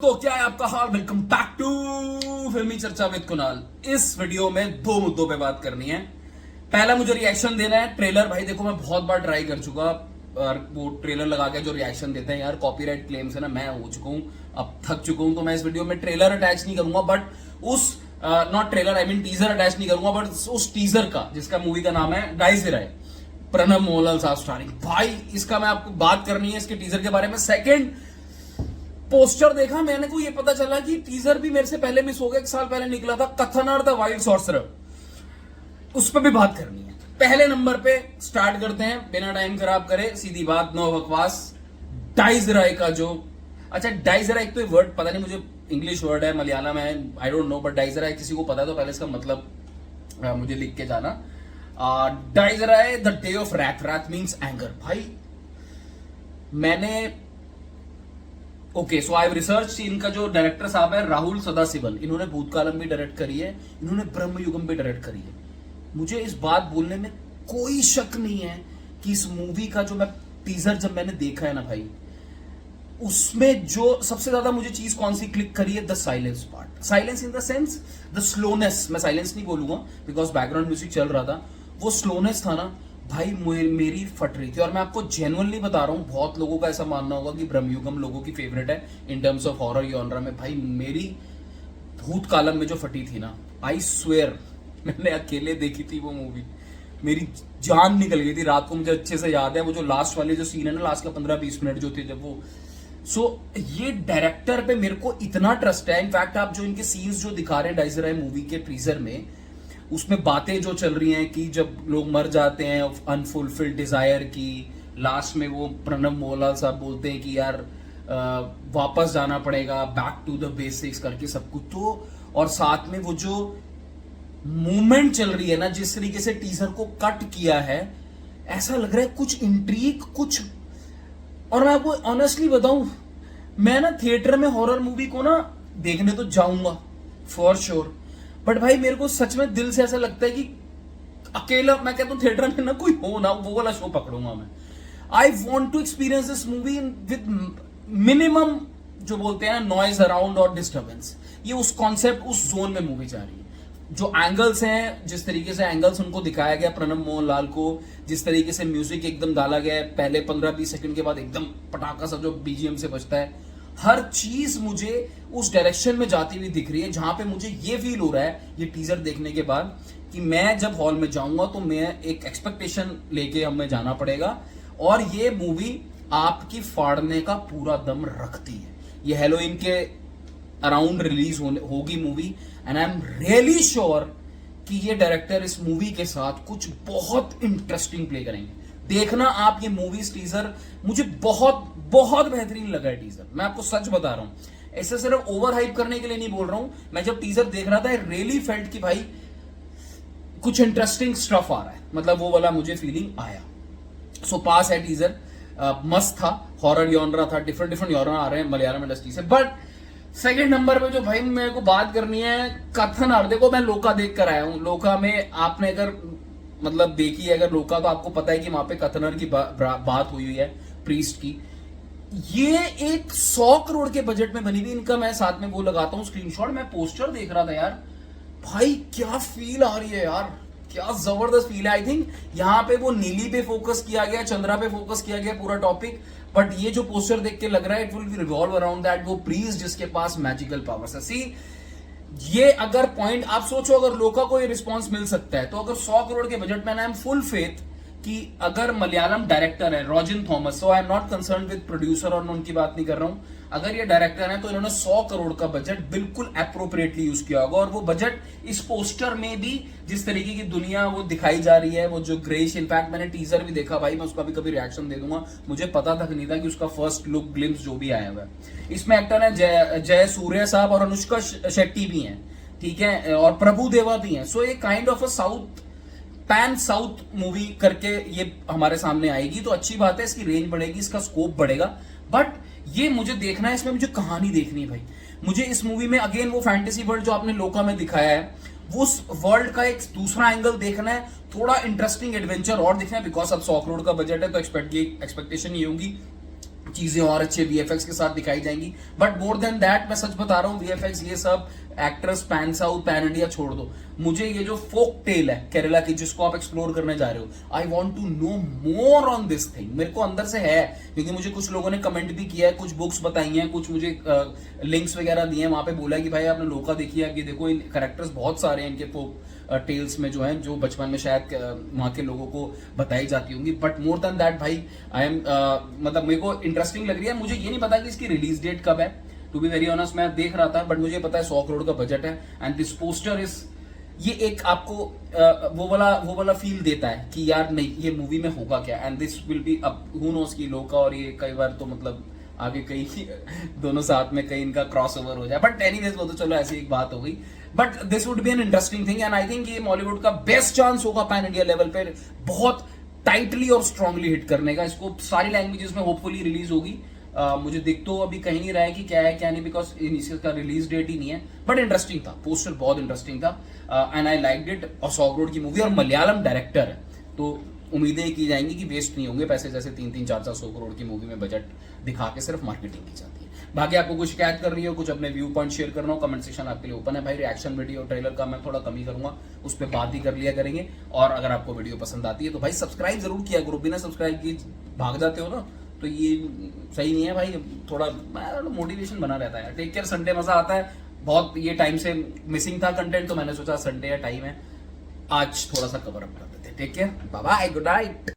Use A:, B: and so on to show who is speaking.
A: तो क्या है आपका हाल। वेलकम बैक टू फिल्मी चर्चा विद कुणाल। इस वीडियो में दो मुद्दों पे बात करनी है। पहला मुझे रिएक्शन देना है ट्रेलर। भाई देखो, मैं बहुत बार ट्राई कर चुका और वो ट्रेलर लगा के जो रिएक्शन देते हैं यार, कॉपीराइट क्लेम से ना मैं हो चुका हूं, अब थक चुका हूं। तो मैं इस वीडियो में ट्रेलर अटैच नहीं करूंगा, बट उस not trailer I mean teaser attach नहीं करूंगा, बट उस टीजर का जिसका मूवी का नाम है डाइजर है, प्रणब मोहनलाल साहब स्टारिंग। भाई इसका मैं आपको बात करनी है, इसके टीजर के बारे में। सेकंड, पोस्टर देखा मैंने को ये पता चला कि टीजर भी मेरे से पहले मिस हो गया, 1 साल पहले निकला था, कथनर द वाइल्ड सॉर्सरर। उस पर भी बात करनी है। पहले नंबर पे स्टार्ट करते हैं बिना टाइम खराब करे, सीधी बात, नो बकवास। डाइजराय का जो, अच्छा डाइजराय एक तो वर्ड पता नहीं मुझे, इंग्लिश वर्ड है, मलयालम है, आई डोंट नो, बट डाइजराय किसी को पता है तो पहले इसका मतलब मुझे लिख के जाना। डाइजराय the day of wrath, wrath means anger. भाई मैंने ओके सो आई रिसर्च, इनका जो डायरेक्टर साहब है राहुल सदाशिवन, इन्होंने भूतकालम भी डायरेक्ट करी है, इन्होंने ब्रह्म युगम भी डायरेक्ट करी है। मुझे इस बात बोलने में कोई शक नहीं है कि इस मूवी का जो मैं टीजर जब मैंने देखा है ना भाई, उसमें जो सबसे ज्यादा मुझे चीज कौन सी क्लिक करी है, the silence part. Silence in the sense the slowness, मैं साइलेंस नहीं बोलूंगा बिकॉज बैकग्राउंड म्यूजिक चल रहा था, वो स्लोनेस था ना भाई, मेरी फट रही थी। और मैं आपको जेन्युइनली बता रहा हूं, बहुत लोगों का ऐसा मानना होगा कि ब्रह्मयुगम लोगों की फेवरेट है in terms of horror genre में। भाई मेरी भूतकालम में जो फटी थी ना, आई स्वेयर मैंने अकेले देखी थी वो मूवी, मेरी जान निकल गई थी रात को। मुझे अच्छे से याद है वो जो लास्ट वाले जो सीन है ना, लास्ट का 15-20 मिनट जो थे जब वो ये डायरेक्टर पे मेरे को इतना ट्रस्ट है। इनफैक्ट आप जो इनके सीन्स जो दिखा रहे हैं डाइजराय मूवी के टीजर में, उसमें बातें जो चल रही हैं कि जब लोग मर जाते हैं अनफुलफिल्ड डिजायर की, लास्ट में वो प्रणब मोहनलाल साहब बोलते हैं कि यार वापस जाना पड़ेगा, बैक टू द बेसिक्स करके सब कुछ। तो और साथ में वो जो मूवमेंट चल रही है ना, जिस तरीके से टीजर को कट किया है, ऐसा लग रहा है कुछ इंट्रीग कुछ। और मैं आपको ऑनेस्टली बताऊं, मैं ना थिएटर में हॉरर मूवी को ना देखने तो जाऊंगा फॉर श्योर, बट भाई मेरे को सच में दिल से ऐसा लगता है कि अकेला, मैं कहता हूं थिएटर में ना कोई हो ना, वो वाला शो पकड़ूंगा मैं। I want to experience this movie with minimum जो बोलते हैं नॉइज अराउंड और डिस्टर्बेंस। ये उस कॉन्सेप्ट, उस जोन में मूवी जा रही है। जो एंगल्स हैं, जिस तरीके से एंगल्स उनको दिखाया गया प्रणब मोहनलाल को, जिस तरीके से म्यूजिक एकदम डाला गया है, पहले 15-20 सेकंड के बाद एकदम पटाखा सा जो बीजीएम से बजता है, हर चीज मुझे उस डायरेक्शन में जाती हुई दिख रही है, जहां पे मुझे ये फील हो रहा है ये टीजर देखने के बाद कि मैं जब हॉल में जाऊंगा तो मैं एक एक्सपेक्टेशन लेके हमें जाना पड़ेगा। और ये मूवी आपकी फाड़ने का पूरा दम रखती है। ये हेलोइन के अराउंड रिलीज होगी movie, and I am really sure कि ये डायरेक्टर इस मूवी के साथ कुछ बहुत इंटरेस्टिंग प्ले करेंगे। देखना आप ये मूवीज टीजर, मुझे बहुत बहुत बेहतरीन लगा है टीजर, मैं आपको सच बता रहा हूं। ऐसे सिर्फ ओवर हाइप करने के लिए नहीं बोल रहा हूं, मैं जब टीजर देख रहा था रियली फेल्ट कि भाई कुछ इंटरेस्टिंग स्टफ आ रहा है, मतलब वो वाला मुझे फीलिंग आया। सो पास है टीजर, मस्त था, हॉरर जॉनरा था, डिफरेंट जॉनरा आ रहे हैं मलयालम इंडस्ट्री से। बट सेकंड नंबर पे जो भाई मेरे को बात करनी है, कथनर। देखो मैं लोका देख कर आया हूं, लोका में आपने अगर मतलब देखी है अगर लोका, तो आपको पता है कि वहां पे कथनर की बात हुई है, प्रीस्ट की। ये एक 100 करोड़ के बजट में बनी हुई, इनका मैं साथ में वो लगाता हूं स्क्रीनशॉट। मैं पोस्टर देख रहा था यार, भाई क्या फील आ रही है यार, क्या जबरदस्त फील है। आई थिंक यहाँ पे वो नीली पे फोकस किया गया, चंद्रा पे फोकस किया गया पूरा टॉपिक, बट ये जो पोस्टर देख के लग रहा है it will be revolve around that, वो प्रीस्ट जिसके पास मैजिकल पावर्स है। सी ये अगर पॉइंट आप सोचो, अगर लोका को ये रिस्पॉन्स मिल सकता है, तो अगर 100 करोड़ के बजट में, आई एम फुल फेथ कि अगर मलयालम डायरेक्टर है Rojin Thomas, so I am not concern with producer और उनकी बात नहीं कर रहा हूं, अगर ये डायरेक्टर है तो इन्होंने 100 करोड़ का बजट बिल्कुल अप्रोप्रिएटली यूज किया होगा। और वो बजट इस पोस्टर में भी, जिस तरीके की दुनिया वो दिखाई जा रही है, वो जो ग्रेश, इनफैक्ट मैंने टीजर भी देखा भाई, मैं उसका भी कभी रिएक्शन दे दूंगा, मुझे पता तक नहीं था कि उसका फर्स्ट लुक ग्लिम्स जो भी आया हुआ है। इसमें एक्टर है जय सूर्य साहब और अनुष्का शेट्टी भी हैं, ठीक है, और प्रभु देवा भी हैं। सो ये kind of a south pan south movie करके ये हमारे सामने आएगी, तो अच्छी बात है, इसकी रेंज बढ़ेगी, इसका स्कोप बढ़ेगा। बट ये मुझे देखना है, इसमें मुझे कहानी देखनी है भाई। मुझे इस मूवी में अगेन वो फैंटेसी वर्ल्ड जो आपने लोका में दिखाया है, वो उस वर्ल्ड का एक दूसरा एंगल देखना है, थोड़ा इंटरेस्टिंग एडवेंचर और देखना है, बिकॉज अब 100 करोड़ का बजट है तो एक्सपेक्टेशन ये होगी चीजें और अच्छे वीएफएक्स के साथ दिखाई जाएंगी। बट मोर देन दैट मैं सच बता रहा हूँ, वीएफएक्स ये सब actors pan south pan India छोड़ दो, मुझे ये जो फोक टेल है केरला की जिसको आप एक्सप्लोर करने जा रहे हो, I want to know more on this thing. मेरे को अंदर से है, क्योंकि मुझे कुछ लोगों ने कमेंट भी किया है, कुछ बुक्स बताई हैं, कुछ मुझे लिंक्स वगैरह दिए हैं, वहां पे बोला है कि भाई आपने लोका देखी है, कि देखो इन कैरेक्टर्स बहुत सारे हैं इनके फोक टेल्स में जो है, जो बचपन में शायद वहां के लोगों को बताई जाती होंगी। बट मोर देन दैट भाई आई एम मतलब मेरे को इंटरेस्टिंग लग रही है। मुझे ये नहीं पता कि इसकी रिलीज डेट कब है, टू बी वेरी ऑनेस्ट, मैं देख रहा था, बट मुझे पता है 100 करोड़ का बजट है। एंड दिस पोस्टर इज, ये एक आपको वो वाला फील देता है कि यार नहीं ये मूवी में होगा क्या, एंड दिस विल बी अब हु नोस की लोका और ये कई बार तो मतलब आगे कई दोनों साथ में कहीं इनका क्रॉस ओवर हो जाए। बट एनीवेज वो तो चलो ऐसी एक बात हो गई। But this would be an interesting thing, and I think ये बॉलीवुड का बेस्ट चांस होगा पैन इंडिया लेवल पे बहुत टाइटली और स्ट्रांगली हिट करने का। इसको सारी लैंग्वेजेस में होपफुली रिलीज होगी। मुझे दिख तो अभी कहीं नहीं रहा है कि क्या है क्या नहीं, बिकॉज इसका रिलीज डेट ही नहीं है। बट इंटरेस्टिंग था, पोस्टर बहुत इंटरेस्टिंग था, एंड आई लाइक्ड इट। और 100 करोड़ की मूवी और मलयालम डायरेक्टर है, तो उम्मीदें की जाएंगी कि वेस्ट नहीं होंगे पैसे, जैसे 3-4 100 करोड़ की मूवी में बजट दिखा के सिर्फ मार्केटिंग की जाती है। बाकी आपको कुछ शिकायत कर रही हो, कुछ अपने व्यू पॉइंट शेयर करना हो, कमेंट सेक्शन आपके लिए ओपन है भाई। रिएक्शन वीडियो ट्रेलर का मैं थोड़ा कम ही करूंगा, उस पर बात ही कर लिया करेंगे। और अगर आपको वीडियो पसंद आती है तो भाई सब्सक्राइब जरूर किया करो, बिना सब्सक्राइब किए भाग जाते हो ना, तो ये सही नहीं है भाई। थोड़ा मोटिवेशन बना रहता है। टेक केयर, संडे मजा आता है बहुत, ये टाइम से मिसिंग था कंटेंट, तो मैंने सोचा संडे या टाइम है आज थोड़ा सा कवर अप कर देते। Take care, bye bye, good night.